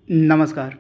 नमस्कार।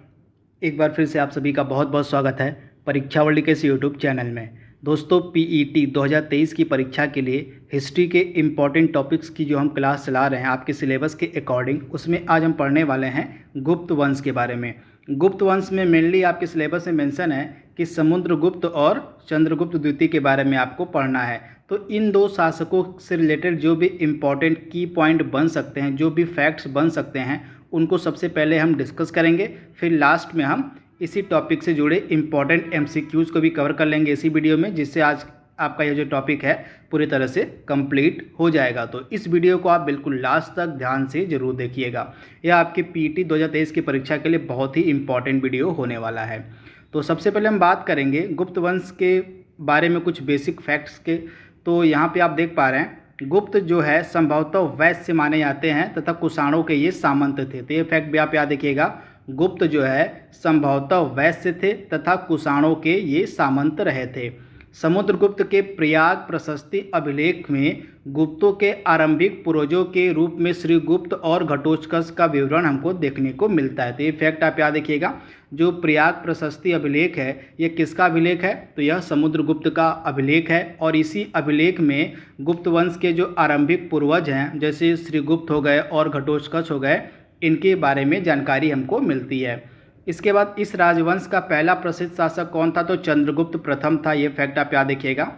एक बार फिर से आप सभी का बहुत बहुत स्वागत है परीक्षा वर्ल्ड के इस यूट्यूब चैनल में। दोस्तों, पीईटी 2023 की परीक्षा के लिए हिस्ट्री के इम्पॉर्टेंट टॉपिक्स की जो हम क्लास चला रहे हैं आपके सिलेबस के अकॉर्डिंग, उसमें आज हम पढ़ने वाले हैं गुप्त वंश के बारे में। गुप्त वंश में मेनली आपके सिलेबस में मेंशन है कि समुद्रगुप्त और चंद्रगुप्त द्वितीय के बारे में आपको पढ़ना है। तो इन दो शासकों से रिलेटेड जो भी इम्पॉर्टेंट की पॉइंट बन सकते हैं, जो भी फैक्ट्स बन सकते हैं, उनको सबसे पहले हम डिस्कस करेंगे। फिर लास्ट में हम इसी टॉपिक से जुड़े इम्पॉर्टेंट एमसीक्यूज़ को भी कवर कर लेंगे इसी वीडियो में, जिससे आज आपका ये जो टॉपिक है पूरी तरह से कंप्लीट हो जाएगा। तो इस वीडियो को आप बिल्कुल लास्ट तक ध्यान से ज़रूर देखिएगा। यह आपकी पीईटी 2023 की परीक्षा के लिए बहुत ही इम्पॉर्टेंट वीडियो होने वाला है। तो सबसे पहले हम बात करेंगे गुप्त वंश के बारे में, कुछ बेसिक फैक्ट्स के। तो यहाँ पे आप देख पा रहे हैं, गुप्त जो है संभवतः वैश्य माने जाते हैं तथा कुषाणों के ये सामंत थे। तो ये फैक्ट भी आप याद रखिएगा, गुप्त जो है संभवतः वैश्य थे तथा कुषाणों के ये सामंत रहे थे। समुद्रगुप्त के प्रयाग प्रशस्ति अभिलेख में गुप्तों के आरंभिक पूर्वजों के रूप में श्रीगुप्त और घटोत्कच का विवरण हमको देखने को मिलता है। तो ये फैक्ट आप याद रखिएगा। जो प्रयाग प्रशस्ति अभिलेख है, ये किसका अभिलेख है? तो यह समुद्रगुप्त का अभिलेख है। और इसी अभिलेख में गुप्त वंश के जो आरंभिक पूर्वज हैं, जैसे श्रीगुप्त हो गए और घटोत्कच हो गए, इनके बारे में जानकारी हमको मिलती है। इसके बाद इस राजवंश का पहला प्रसिद्ध शासक कौन था? तो चंद्रगुप्त प्रथम था। ये फैक्ट आप याद रखिएगा।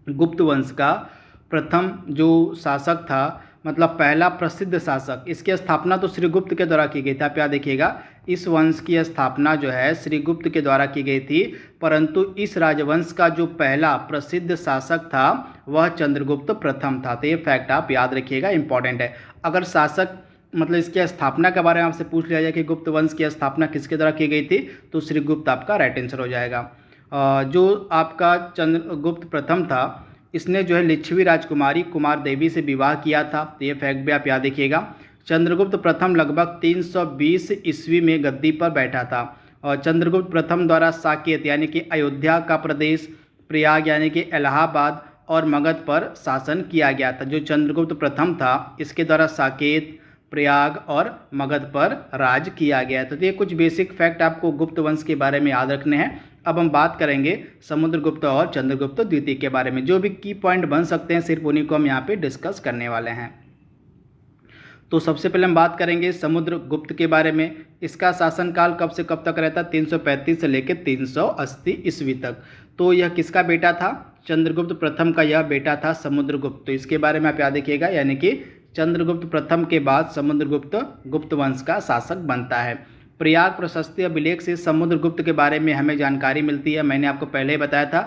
गुप्त वंश का प्रथम जो शासक था, मतलब पहला प्रसिद्ध शासक, इसकी स्थापना तो श्रीगुप्त के द्वारा की गई थी। आप याद रखिएगा, इस वंश की स्थापना जो है श्रीगुप्त के द्वारा की गई थी, परंतु इस राजवंश का जो पहला प्रसिद्ध शासक था वह चंद्रगुप्त प्रथम था। तो ये फैक्ट आप याद रखिएगा, इंपॉर्टेंट है। अगर शासक मतलब इसकी स्थापना के बारे में आपसे पूछ लिया जाए कि गुप्त वंश की स्थापना किसके द्वारा की गई थी, तो श्रीगुप्त आपका राइट आंसर हो जाएगा। जो आपका चंद्रगुप्त प्रथम था, इसने जो है लिच्छवी राजकुमारी कुमार देवी से विवाह किया था। तो ये फैक्ट भी आप याद रखिएगा। चंद्रगुप्त प्रथम लगभग 320 ईस्वी में गद्दी पर बैठा था। और चंद्रगुप्त प्रथम द्वारा साकेत यानी कि अयोध्या का प्रदेश, प्रयाग यानी कि इलाहाबाद और मगध पर शासन किया गया था। जो चंद्रगुप्त प्रथम था, इसके द्वारा साकेत, प्रयाग और मगध पर राज किया गया। तो ये कुछ बेसिक फैक्ट आपको गुप्त वंश के बारे में याद रखने हैं। अब हम बात करेंगे समुद्रगुप्त और चंद्रगुप्त द्वितीय के बारे में। जो भी की पॉइंट बन सकते हैं, सिर्फ उन्हीं को हम यहाँ पे डिस्कस करने वाले हैं। तो सबसे पहले हम बात करेंगे समुद्रगुप्त के बारे में। इसका शासनकाल कब से कब तक रहता? 335 से लेकर 380 ईस्वी तक। तो यह किसका बेटा था? चंद्रगुप्त प्रथम का यह बेटा था समुद्रगुप्त। तो इसके बारे में आप याद रखिएगा, यानी कि चंद्रगुप्त प्रथम के बाद समुद्रगुप्त गुप्त वंश का शासक बनता है। प्रयाग प्रशस्ति अभिलेख से समुद्रगुप्त के बारे में हमें जानकारी मिलती है। मैंने आपको पहले ही बताया था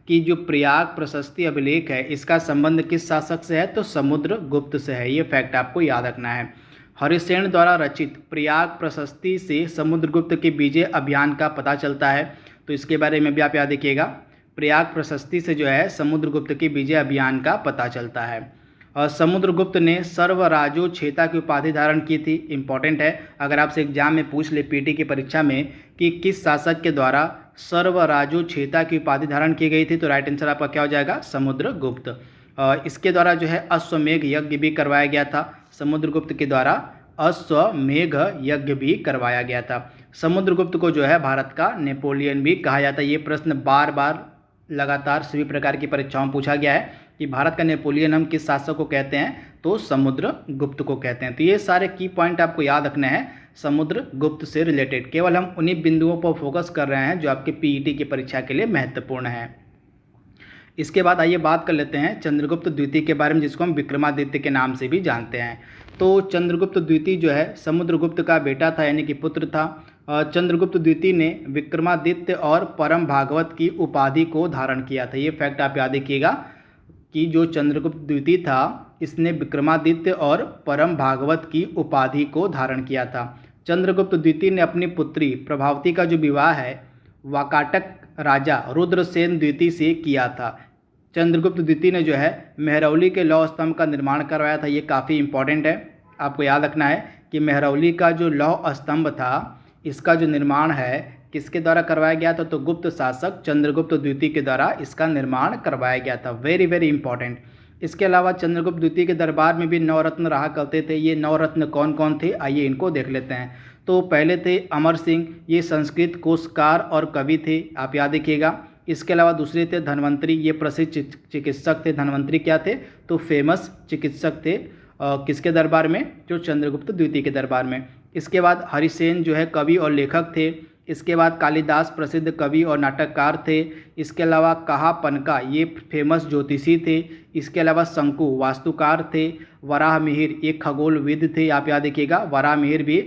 कि जो प्रयाग प्रशस्ति अभिलेख है, इसका संबंध किस शासक से है? तो समुद्रगुप्त से है। ये फैक्ट आपको याद रखना है। हरिसेन द्वारा रचित प्रयाग प्रशस्ति से समुद्रगुप्त के विजय अभियान का पता चलता है। तो इसके बारे में भी आप याद रखिएगा। प्रयाग प्रशस्ति से जो है समुद्रगुप्त के विजय अभियान का पता चलता है। और समुद्रगुप्त ने सर्वराजोछेता की उपाधि धारण की थी। इंपॉर्टेंट है, अगर आपसे एग्जाम में पूछ ले पीटी की परीक्षा में कि किस शासक के द्वारा सर्वराजोछेता की उपाधि धारण की गई थी, तो राइट आंसर आपका क्या हो जाएगा? समुद्रगुप्त। इसके द्वारा जो है अश्वमेघ यज्ञ भी करवाया गया था। समुद्रगुप्त के द्वारा अश्वमेघ यज्ञ भी करवाया गया था। समुद्रगुप्त को जो है भारत का नेपोलियन भी कहा जाता है। ये प्रश्न बार बार लगातार सभी प्रकार की परीक्षाओं में पूछा गया है कि भारत का नेपोलियन हम किस शासक को कहते हैं? तो समुद्रगुप्त को कहते हैं। तो ये सारे की पॉइंट आपको याद रखने हैं समुद्रगुप्त से रिलेटेड। केवल हम उन्हीं बिंदुओं पर फोकस कर रहे हैं जो आपके पीईटी की परीक्षा के लिए महत्वपूर्ण है। इसके बाद आइए बात कर लेते हैं चंद्रगुप्त द्वितीय के बारे में, जिसको हम विक्रमादित्य के नाम से भी जानते हैं। तो चंद्रगुप्त द्वितीय जो है समुद्रगुप्त का बेटा था, यानी कि पुत्र था। चंद्रगुप्त द्वितीय ने विक्रमादित्य और परम भागवत की उपाधि को धारण किया था। ये फैक्ट आप याद रखिएगा कि जो चंद्रगुप्त द्वितीय था, इसने विक्रमादित्य और परम भागवत की उपाधि को धारण किया था। चंद्रगुप्त द्वितीय ने अपनी पुत्री प्रभावती का जो विवाह है वाकाटक राजा रुद्रसेन द्वितीय से किया था। चंद्रगुप्त द्वितीय ने जो है मेहरौली के लौह स्तंभ का निर्माण करवाया था। ये काफ़ी इंपॉर्टेंट है, आपको याद रखना है कि मेहरौली का जो लौह स्तंभ था, इसका जो निर्माण है किसके द्वारा करवाया गया था? तो गुप्त शासक चंद्रगुप्त द्वितीय के द्वारा इसका निर्माण करवाया गया था। Very very important. इसके अलावा चंद्रगुप्त द्वितीय के दरबार में भी नवरत्न रहा करते थे। ये नवरत्न कौन कौन थे? आइए इनको देख लेते हैं। तो पहले थे अमर सिंह, ये संस्कृत कोशकार और कवि थे, आप याद रखिएगा। इसके अलावा दूसरे थे धन्वंतरी, ये प्रसिद्ध चिकित्सक थे। धन्वंतरी क्या थे? तो फेमस चिकित्सक थे। किसके दरबार में? जो चंद्रगुप्त द्वितीय के दरबार में। इसके बाद हरिसेन जो है कवि और लेखक थे। इसके बाद कालिदास प्रसिद्ध कवि और नाटककार थे। इसके अलावा कहा पनका, ये फेमस ज्योतिषी थे। इसके अलावा शंकु वास्तुकार थे। वराह मिहिर ये खगोलविद थे, आप याद रखिएगा। वराह मिहिर भी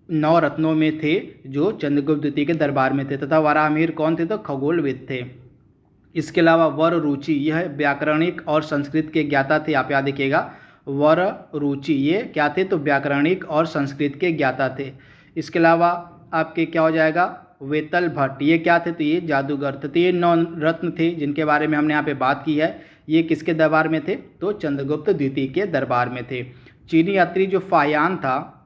9 रत्नों में थे जो चंद्रगुप्त द्वितीय के दरबार में थे, तथा वराह मिहिर कौन थे? तो खगोलविद थे। इसके अलावा वर रुचि यह व्याकरणिक और संस्कृत के ज्ञाता थे, आप याद रखिएगा। वर रुचि ये क्या थे? तो व्याकरणिक और संस्कृत के ज्ञाता थे। इसके अलावा आपके क्या हो जाएगा? वेतल भट्ट, ये क्या थे? तो ये जादूगर थे। तो ये 9 रत्न थे जिनके बारे में हमने यहाँ पे बात की है। ये किसके दरबार में थे? तो चंद्रगुप्त द्वितीय के दरबार में थे। चीनी यात्री जो फाहियान था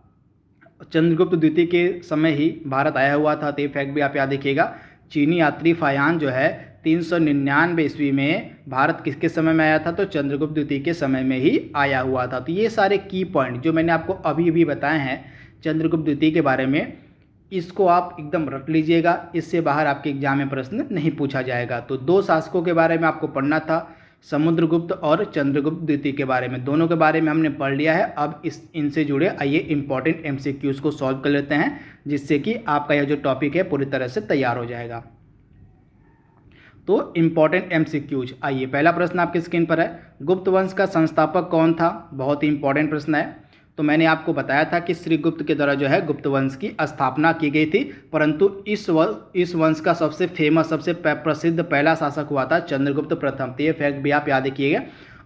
चंद्रगुप्त द्वितीय के समय ही भारत आया हुआ था, तो ये फैक्ट भी आप याद रखिएगा। चीनी यात्री फाहियान जो है 399 ईस्वी में भारत किसके समय में आया था? तो चंद्रगुप्त द्वितीय के समय में ही आया हुआ था। तो ये सारे की पॉइंट जो मैंने आपको अभी अभी बताए हैं चंद्रगुप्त द्वितीय के बारे में, इसको आप एकदम रट लीजिएगा। इससे बाहर आपके एग्जाम में प्रश्न नहीं पूछा जाएगा। तो 2 शासकों के बारे में आपको पढ़ना था, समुद्रगुप्त और चंद्रगुप्त द्वितीय के बारे में। दोनों के बारे में हमने पढ़ लिया है। अब इनसे जुड़े आइए इंपॉर्टेंट एमसीक्यूज को सॉल्व कर लेते हैं, जिससे कि आपका यह जो टॉपिक है पूरी तरह से तैयार हो जाएगा। तो इंपॉर्टेंट एमसीक्यूज, आइए पहला प्रश्न आपकी स्क्रीन पर है। गुप्त वंश का संस्थापक कौन था? बहुत ही इंपॉर्टेंट प्रश्न है। तो मैंने आपको बताया था कि श्रीगुप्त के द्वारा जो है गुप्त वंश की स्थापना की गई थी, परंतु इस वंश का सबसे फेमस, सबसे प्रसिद्ध पहला शासक हुआ था चंद्रगुप्त प्रथम। तो ये फैक्ट भी आप याद रखिएगा।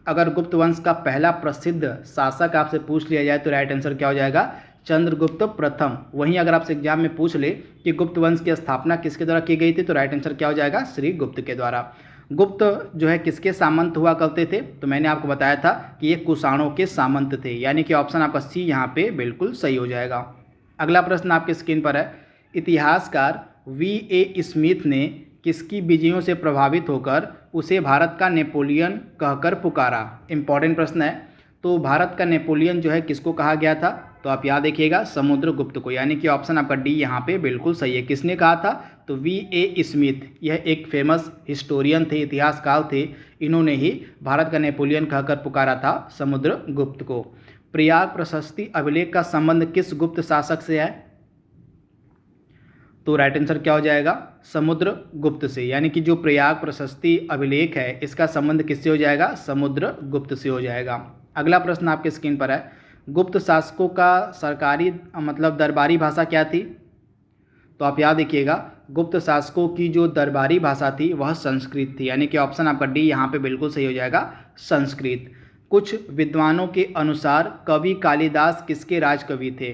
अगर गुप्त वंश का पहला प्रसिद्ध शासक आपसे पूछ लिया जाए तो राइट आंसर क्या हो जाएगा? चंद्रगुप्त प्रथम। वहीं अगर आपसे एग्जाम में पूछ ले कि गुप्त वंश की स्थापना किसके द्वारा की गई थी, तो राइट आंसर क्या हो जाएगा? श्रीगुप्त के द्वारा। गुप्त जो है किसके सामंत हुआ करते थे? तो मैंने आपको बताया था कि ये कुषाणों के सामंत थे, यानी कि ऑप्शन आपका सी यहाँ पे बिल्कुल सही हो जाएगा। अगला प्रश्न आपके स्क्रीन पर है। इतिहासकार V.A. स्मिथ ने किसकी विजयों से प्रभावित होकर उसे भारत का नेपोलियन कहकर पुकारा? इंपॉर्टेंट प्रश्न है। तो भारत का नेपोलियन जो है किसको कहा गया था? तो आप याद रखिएगा समुद्रगुप्त को, यानी कि ऑप्शन आपका डी यहाँ पे बिल्कुल सही है। किसने कहा था? तो V.A. स्मिथ, यह एक फेमस हिस्टोरियन थे, इतिहासकार थे। इन्होंने ही भारत का नेपोलियन कहकर पुकारा था समुद्रगुप्त को। प्रयाग प्रशस्ति अभिलेख का संबंध किस गुप्त शासक से है? तो राइट आंसर क्या हो जाएगा? समुद्रगुप्त से, यानी कि जो प्रयाग प्रशस्ति अभिलेख है इसका संबंध किससे हो जाएगा? समुद्रगुप्त से हो जाएगा। अगला प्रश्न आपके स्क्रीन पर है। गुप्त शासकों का सरकारी मतलब दरबारी भाषा क्या थी? तो आप याद रखिएगा गुप्त शासकों की जो दरबारी भाषा थी वह संस्कृत थी, यानी कि ऑप्शन आपका डी यहाँ पे बिल्कुल सही हो जाएगा, संस्कृत। कुछ विद्वानों के अनुसार कवि कालिदास किसके राजकवि थे?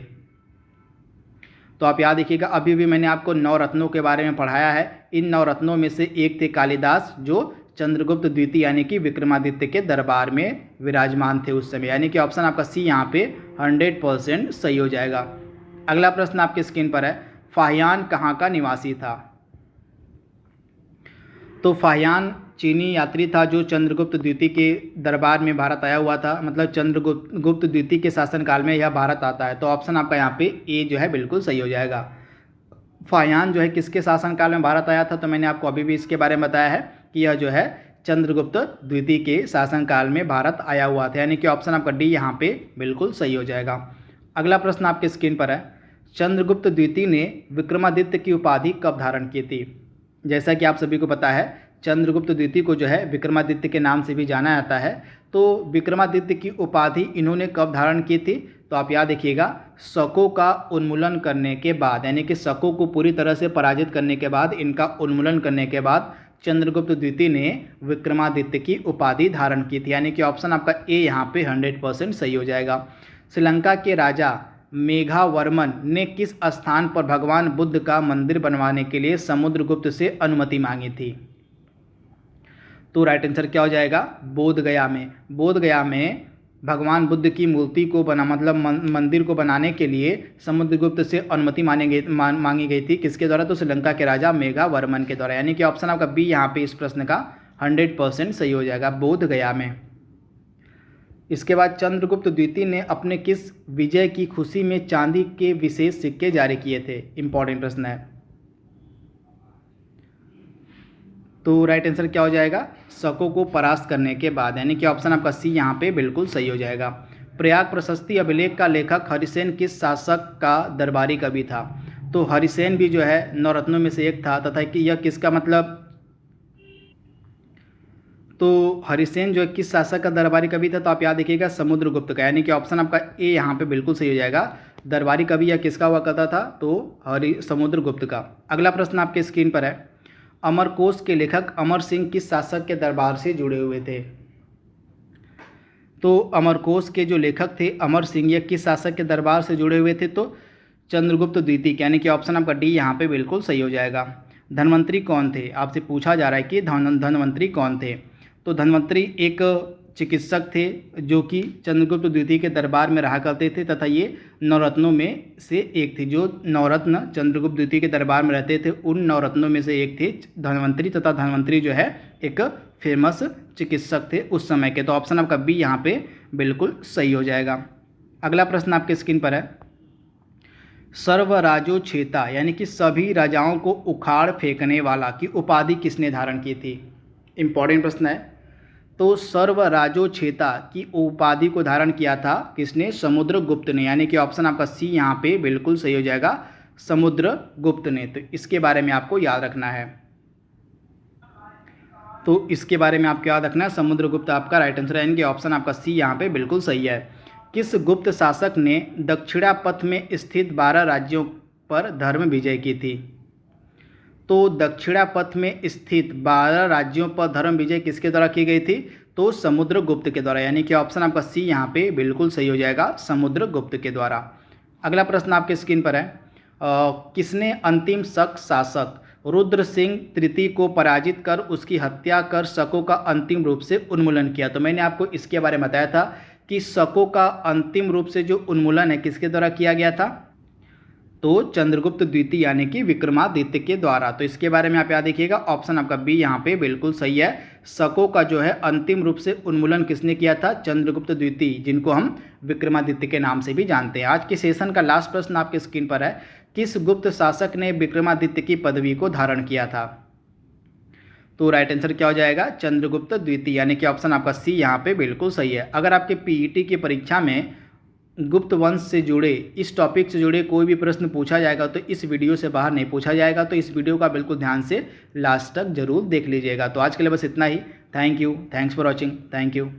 तो आप याद रखिएगा अभी भी मैंने आपको 9 रत्नों के बारे में पढ़ाया है। इन 9 रत्नों में से एक थे कालिदास, जो चंद्रगुप्त द्वितीय यानी कि विक्रमादित्य के दरबार में विराजमान थे उस समय, यानी कि ऑप्शन आपका सी यहाँ पे 100% सही हो जाएगा। अगला प्रश्न आपके स्क्रीन पर है। फाहियान कहाँ का निवासी था? तो फाहियान चीनी यात्री था जो चंद्रगुप्त द्वितीय के दरबार में भारत आया हुआ था, मतलब चंद्रगुप्त द्वितीय के शासनकाल में यह भारत आता है। तो ऑप्शन आपका यहाँ पे ए जो है बिल्कुल सही हो जाएगा। फाहियान जो है किसके शासनकाल में भारत आया था? तो मैंने आपको अभी भी इसके बारे में बताया है कि यह जो है चंद्रगुप्त द्वितीय के शासनकाल में भारत आया हुआ था, यानी कि ऑप्शन आपका डी यहाँ पे बिल्कुल सही हो जाएगा। अगला प्रश्न आपके स्क्रीन पर है। चंद्रगुप्त द्वितीय ने विक्रमादित्य की उपाधि कब धारण की थी? जैसा कि आप सभी को पता है चंद्रगुप्त द्वितीय को जो है विक्रमादित्य के नाम से भी जाना जाता है। तो विक्रमादित्य की उपाधि इन्होंने कब धारण की थी? तो आप याद रखिएगा शकों का उन्मूलन करने के बाद, यानी कि शकों को पूरी तरह से पराजित करने के बाद, इनका उन्मूलन करने के बाद चंद्रगुप्त द्वितीय ने विक्रमादित्य की उपाधि धारण की थी, यानी कि ऑप्शन आपका ए यहाँ पे 100% सही हो जाएगा। श्रीलंका के राजा मेघावर्मन ने किस स्थान पर भगवान बुद्ध का मंदिर बनवाने के लिए समुद्रगुप्त से अनुमति मांगी थी? तो राइट आंसर क्या हो जाएगा? बोधगया में। बोधगया में भगवान बुद्ध की मूर्ति को मतलब मंदिर को बनाने के लिए समुद्रगुप्त से अनुमति मांगी गई थी। किसके द्वारा? तो श्रीलंका के राजा मेघावर्मन के द्वारा, यानी कि ऑप्शन आपका बी यहाँ पे इस प्रश्न का 100% सही हो जाएगा, बोधगया में। इसके बाद चंद्रगुप्त द्वितीय ने अपने किस विजय की खुशी में चांदी के विशेष सिक्के जारी किए थे? इंपॉर्टेंट प्रश्न है। तो राइट आंसर क्या हो जाएगा? शकों को परास्त करने के बाद, यानी कि ऑप्शन आपका सी यहाँ पे बिल्कुल सही हो जाएगा। प्रयाग प्रशस्ति अभिलेख का लेखक हरिसेन किस शासक का दरबारी कवि था? तो हरिसेन भी जो है नवरत्नों में से एक था, तथा कि यह किसका मतलब, तो हरिसेन जो है किस शासक का दरबारी कवि था? तो आप याद रखिएगा समुद्रगुप्त का, यानी कि ऑप्शन आपका ए यहाँ पे बिल्कुल सही हो जाएगा। दरबारी कवि या किसका हुआ करता था? तो समुद्रगुप्त का। अगला प्रश्न आपके स्क्रीन पर है, अमरकोश के लेखक अमर सिंह किस शासक के दरबार से जुड़े हुए थे? तो अमरकोश के जो लेखक थे अमर सिंह, ये किस शासक के दरबार से जुड़े हुए थे? तो चंद्रगुप्त द्वितीय, यानी कि ऑप्शन आपका डी यहाँ पे बिल्कुल सही हो जाएगा। धन्वंतरी कौन थे? आपसे पूछा जा रहा है कि धन्वंतरी कौन थे? तो धन्वंतरी एक चिकित्सक थे जो कि चंद्रगुप्त द्वितीय के दरबार में रहा करते थे, तथा ये नवरत्नों में से एक थे। जो नवरत्न चंद्रगुप्त द्वितीय के दरबार में रहते थे उन नवरत्नों में से एक थे धन्वंतरी, तथा धन्वंतरी जो है एक फेमस चिकित्सक थे उस समय के। तो ऑप्शन आपका बी यहाँ पे बिल्कुल सही हो जाएगा। अगला प्रश्न आपके स्क्रीन पर है, सर्वराजोछेता यानी कि सभी राजाओं को उखाड़ फेंकने वाला की उपाधि किसने धारण की थी? इंपॉर्टेंट प्रश्न है। तो सर्वराजोछेता की उपाधि को धारण किया था किसने? समुद्रगुप्त ने, यानी कि ऑप्शन आपका सी यहाँ पे बिल्कुल सही हो जाएगा, समुद्रगुप्त ने। तो इसके बारे में आपको याद रखना है। तो इसके बारे में आपको याद रखना है, समुद्रगुप्त आपका राइट आंसर है, यानी कि ऑप्शन आपका सी यहाँ पे बिल्कुल सही है। किस गुप्त शासक ने दक्षिणापथ में स्थित 12 राज्यों पर धर्म विजय की थी? तो दक्षिणापथ में स्थित 12 राज्यों पर धर्म विजय किसके द्वारा की गई थी? तो समुद्रगुप्त के द्वारा, यानी कि ऑप्शन आपका सी यहाँ पे बिल्कुल सही हो जाएगा, समुद्रगुप्त के द्वारा। अगला प्रश्न आपके स्क्रीन पर है, किसने अंतिम शक शासक रुद्र सिंह तृतीय को पराजित कर उसकी हत्या कर शकों का अंतिम रूप से उन्मूलन किया? तो मैंने आपको इसके बारे में बताया था कि शकों का अंतिम रूप से जो उन्मूलन है किसके द्वारा किया गया था? तो चंद्रगुप्त द्वितीय यानी कि विक्रमादित्य के द्वारा। तो इसके बारे में आप याद रखिएगा, ऑप्शन आपका बी यहाँ पे बिल्कुल सही है। शकों का जो है अंतिम रूप से उन्मूलन किसने किया था? चंद्रगुप्त द्वितीय, जिनको हम विक्रमादित्य के नाम से भी जानते हैं। आज के सेशन का लास्ट प्रश्न आपके स्क्रीन पर है, किस गुप्त शासक ने विक्रमादित्य की पदवी को धारण किया था? तो राइट आंसर क्या हो जाएगा? चंद्रगुप्त द्वितीय, यानी कि ऑप्शन आपका सी यहाँ पे बिल्कुल सही है। अगर आपके पीईटी की परीक्षा में गुप्त वंश से जुड़े, इस टॉपिक से जुड़े कोई भी प्रश्न पूछा जाएगा तो इस वीडियो से बाहर नहीं पूछा जाएगा, तो इस वीडियो का बिल्कुल ध्यान से लास्ट तक जरूर देख लीजिएगा। तो आज के लिए बस इतना ही। Thank you, thanks for watching, thank you.